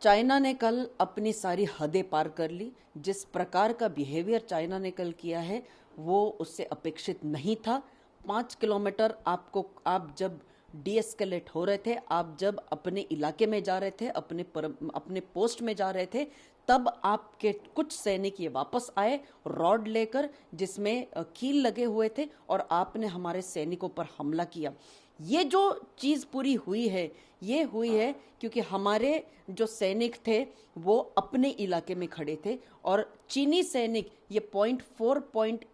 China ने कल अपनी सारी हदें पार कर ली। जिस प्रकार का बिहेवियर चाइना ने कल किया है वो उससे अपेक्षित नहीं था। 5 किलोमीटर आप जब डीएस्केलेट हो रहे थे, आप जब अपने इलाके में जा रहे थे, अपने पोस्ट में जा रहे थे, तब आपके कुछ सैनिक ये वापस आए रॉड लेकर जिसमें कील लगे हुए थे और आपने हमारे सैनिकों पर हमला किया। ये जो चीज़ पूरी हुई है ये हुई है क्योंकि हमारे जो सैनिक थे वो अपने इलाके में खड़े थे और चीनी सैनिक ये पॉइंट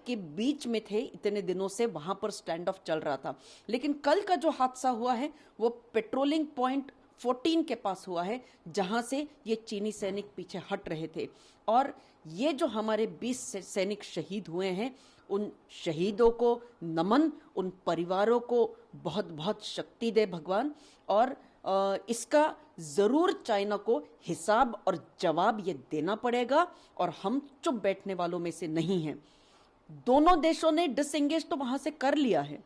के बीच में थे। इतने दिनों से वहां पर स्टैंड ऑफ चल रहा था, लेकिन कल का जो हादसा हुआ है वो पेट्रोलिंग पॉइंट 14 के पास हुआ है जहां से ये चीनी सैनिक पीछे हट रहे थे। और ये जो हमारे 20 सैनिक शहीद हुए हैं उन शहीदों को नमन, उन परिवारों को बहुत बहुत शक्ति दे भगवान। और इसका ज़रूर चाइना को हिसाब और जवाब ये देना पड़ेगा और हम चुप बैठने वालों में से नहीं हैं। दोनों देशों ने डिसएंगेज तो वहां से कर लिया है,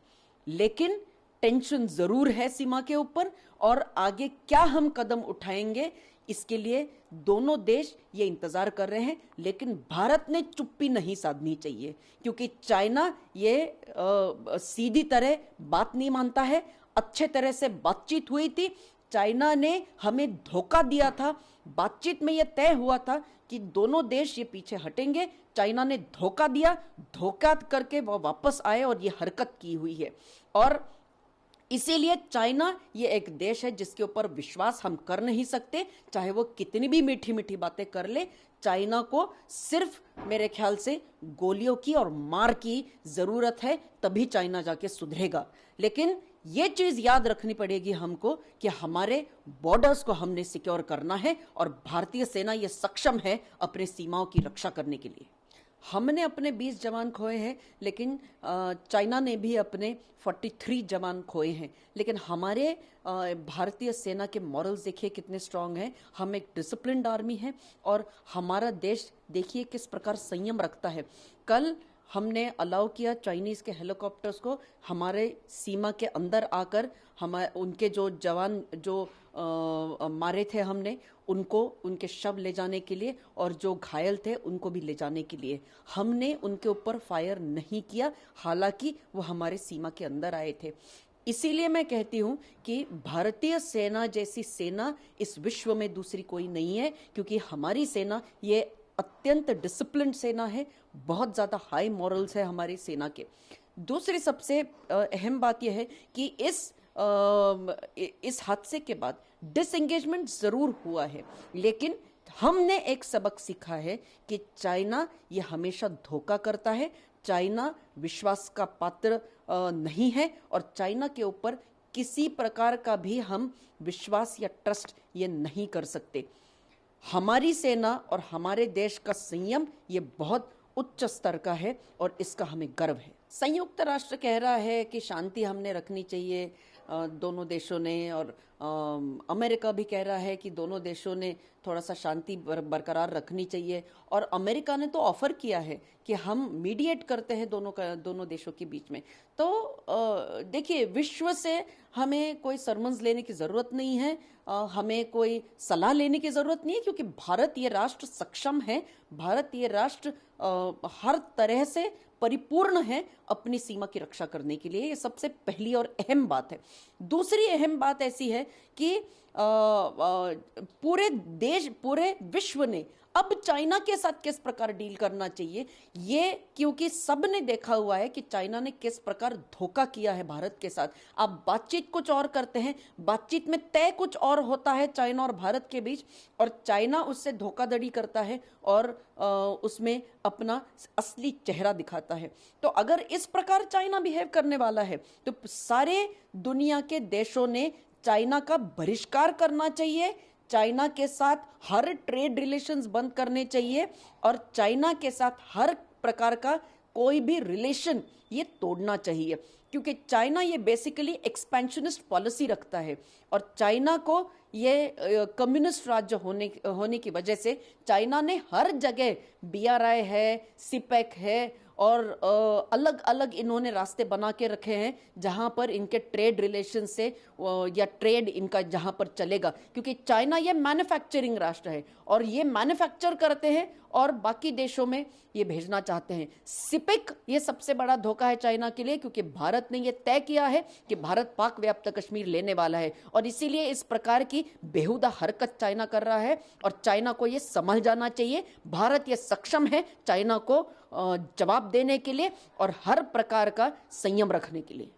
लेकिन टेंशन ज़रूर है सीमा के ऊपर और आगे क्या हम कदम उठाएंगे इसके लिए दोनों देश ये इंतजार कर रहे हैं। लेकिन भारत ने चुप्पी नहीं साधनी चाहिए क्योंकि चाइना ये सीधी तरह बात नहीं मानता है। अच्छे तरह से बातचीत हुई थी, चाइना ने हमें धोखा दिया था। बातचीत में यह तय हुआ था कि दोनों देश ये पीछे हटेंगे, चाइना ने धोखा दिया, धोखा करके वो वापस आए और ये हरकत की हुई है। और इसीलिए चाइना ये एक देश है जिसके ऊपर विश्वास हम कर नहीं सकते, चाहे वो कितनी भी मीठी मीठी बातें कर ले। चाइना को सिर्फ मेरे ख्याल से गोलियों की और मार की जरूरत है, तभी चाइना जाके सुधरेगा। लेकिन ये चीज याद रखनी पड़ेगी हमको कि हमारे बॉर्डर्स को हमने सिक्योर करना है और भारतीय सेना ये सक्षम है अपने सीमाओं की रक्षा करने के लिए। हमने अपने 20 जवान खोए हैं, लेकिन चाइना ने भी अपने 43 जवान खोए हैं। लेकिन हमारे भारतीय सेना के मॉरल्स देखिए कितने स्ट्रांग हैं। हम एक डिसिप्लिन्ड आर्मी है और हमारा देश देखिए किस प्रकार संयम रखता है। कल हमने अलाउ किया चाइनीज़ के हेलीकॉप्टर्स को हमारे सीमा के अंदर आकर उनके जो जवान जो मारे थे हमने उनको उनके शव ले जाने के लिए और जो घायल थे उनको भी ले जाने के लिए हमने उनके ऊपर फायर नहीं किया, हालांकि वो हमारे सीमा के अंदर आए थे। इसीलिए मैं कहती हूँ कि भारतीय सेना जैसी सेना इस विश्व में दूसरी कोई नहीं है, क्योंकि हमारी सेना ये अत्यंत डिसिप्लिन्ड सेना है, बहुत ज़्यादा हाई मॉरल्स है हमारी सेना के। दूसरी सबसे अहम बात यह है कि इस हादसे के बाद डिसएंगेजमेंट ज़रूर हुआ है, लेकिन हमने एक सबक सीखा है कि चाइना ये हमेशा धोखा करता है, चाइना विश्वास का पात्र नहीं है और चाइना के ऊपर किसी प्रकार का भी हम विश्वास या ट्रस्ट ये नहीं कर सकते। हमारी सेना और हमारे देश का संयम ये बहुत उच्च स्तर का है और इसका हमें गर्व है। संयुक्त राष्ट्र कह रहा है कि शांति हमने रखनी चाहिए दोनों देशों ने, और अमेरिका भी कह रहा है कि दोनों देशों ने थोड़ा सा शांति बरकरार रखनी चाहिए। और अमेरिका ने तो ऑफर किया है कि हम मीडिएट करते हैं दोनों देशों के बीच में। तो देखिए, विश्व से हमें कोई सरमन्स लेने की ज़रूरत नहीं है, हमें कोई सलाह लेने की ज़रूरत नहीं है, क्योंकि भारत ये राष्ट्र सक्षम है, भारत ये राष्ट्र हर तरह से परिपूर्ण है अपनी सीमा की रक्षा करने के लिए। ये सबसे पहली और अहम बात है। दूसरी अहम बात ऐसी है कि पूरे विश्व ने अब चाइना के साथ किस प्रकार डील करना चाहिए, ये क्योंकि सब ने देखा हुआ है कि चाइना ने किस प्रकार धोखा किया है भारत के साथ। आप बातचीत कुछ और करते हैं, बातचीत में तय कुछ और होता है चाइना और भारत के बीच, और चाइना उससे धोखाधड़ी करता है और उसमें अपना असली चेहरा दिखाता है। तो अगर इस प्रकार चाइना बिहेव करने वाला है तो सारे दुनिया के देशों ने चाइना का बहिष्कार करना चाहिए, चाइना के साथ हर ट्रेड रिलेशंस बंद करने चाहिए और चाइना के साथ हर प्रकार का कोई भी रिलेशन ये तोड़ना चाहिए, क्योंकि चाइना ये बेसिकली एक्सपेंशनिस्ट पॉलिसी रखता है और चाइना को ये कम्युनिस्ट राज्य होने की वजह से चाइना ने हर जगह BRI है, सिपेक है और अलग अलग इन्होंने रास्ते बना के रखे हैं जहां पर इनके ट्रेड रिलेशन से या ट्रेड इनका जहां पर चलेगा, क्योंकि चाइना ये मैन्युफैक्चरिंग राष्ट्र है और ये मैन्युफैक्चर करते हैं और बाकी देशों में ये भेजना चाहते हैं। सिपेक ये सबसे बड़ा धोखा है चाइना के लिए, क्योंकि भारत ने ये तय किया है कि भारत पाक व्याप्त कश्मीर लेने वाला है और इसीलिए इस प्रकार की बेहुदा हरकत चाइना कर रहा है और चाइना को ये समझ जाना चाहिए। भारत ये सक्षम है चाइना को जवाब देने के लिए और हर प्रकार का संयम रखने के लिए।